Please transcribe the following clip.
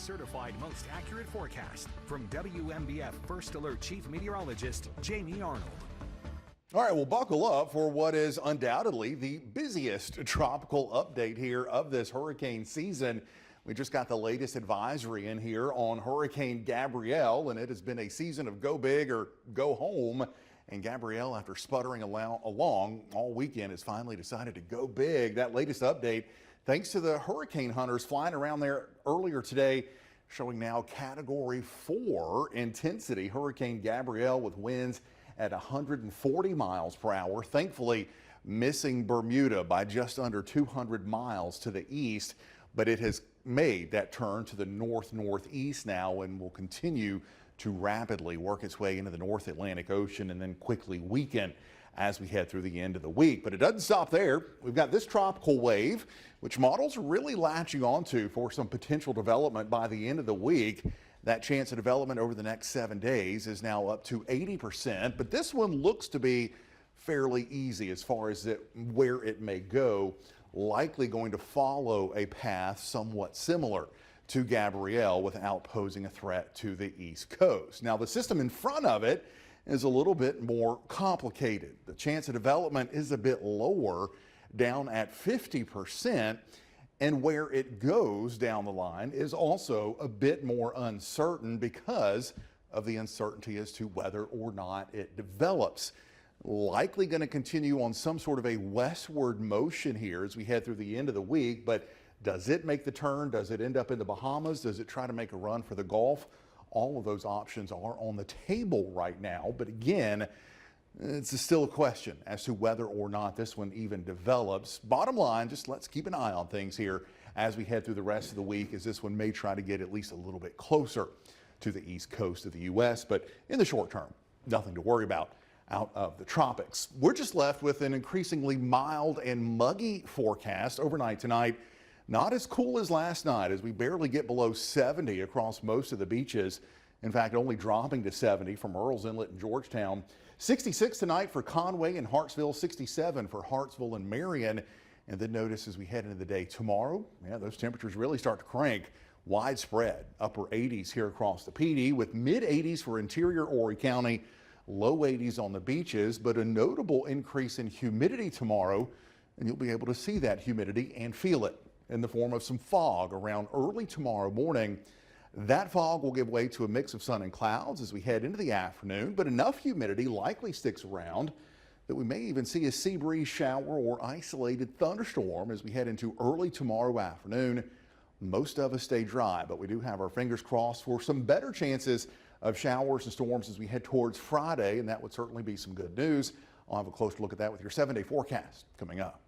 certified most accurate forecast from WMBF First Alert Chief Meteorologist Jamie Arnold. All right, well, buckle up for what is undoubtedly the busiest tropical update here of this hurricane season. We just got the latest advisory in here on Hurricane Gabrielle, and it has been a season of go big or go home. And Gabrielle, after sputtering along all weekend, has finally decided to go big. That latest update, thanks to the hurricane hunters flying around there earlier today, showing now Category 4 intensity. Hurricane Gabrielle with winds at 140 miles per hour. Thankfully, missing Bermuda by just under 200 miles to the east, but it has made that turn to the northeast now and will continue to rapidly work its way into the North Atlantic Ocean and then quickly weaken as we head through the end of the week. But it doesn't stop there. We've got this tropical wave, which models are really latching onto for some potential development by the end of the week. That chance of development over the next 7 days is now up to 80%, but this one looks to be fairly easy as far as where it may go, likely going to follow a path somewhat similar to Gabrielle without posing a threat to the East Coast. Now, the system in front of it is a little bit more complicated. The chance of development is a bit lower, down at 50%, and where it goes down the line is also a bit more uncertain because of the uncertainty as to whether or not it develops. Likely going to continue on some sort of a westward motion here as we head through the end of the week, but does it make the turn? Does it end up in the Bahamas? Does it try to make a run for the Gulf? All of those options are on the table right now, but again, it's still a question as to whether or not this one even develops. Bottom line, just let's keep an eye on things here as we head through the rest of the week, as this one may try to get at least a little bit closer to the east coast of the U.S., but in the short term, nothing to worry about out of the tropics. We're just left with an increasingly mild and muggy forecast overnight tonight. Not as cool as last night, as we barely get below 70 across most of the beaches. In fact, only dropping to 70 from Earls Inlet and Georgetown. 66 tonight for Conway and Hartsville, 67 for Hartsville and Marion. And then notice as we head into the day tomorrow, those temperatures really start to crank. Widespread upper 80s here across the PD, with mid 80s for interior Horry County, low 80s on the beaches, but a notable increase in humidity tomorrow. And you'll be able to see that humidity and feel it in the form of some fog around early tomorrow morning. That fog will give way to a mix of sun and clouds as we head into the afternoon, but enough humidity likely sticks around that we may even see a sea breeze shower or isolated thunderstorm as we head into early tomorrow afternoon. Most of us stay dry, but we do have our fingers crossed for some better chances of showers and storms as we head towards Friday, and that would certainly be some good news. I'll have a closer look at that with your 7-day forecast coming up.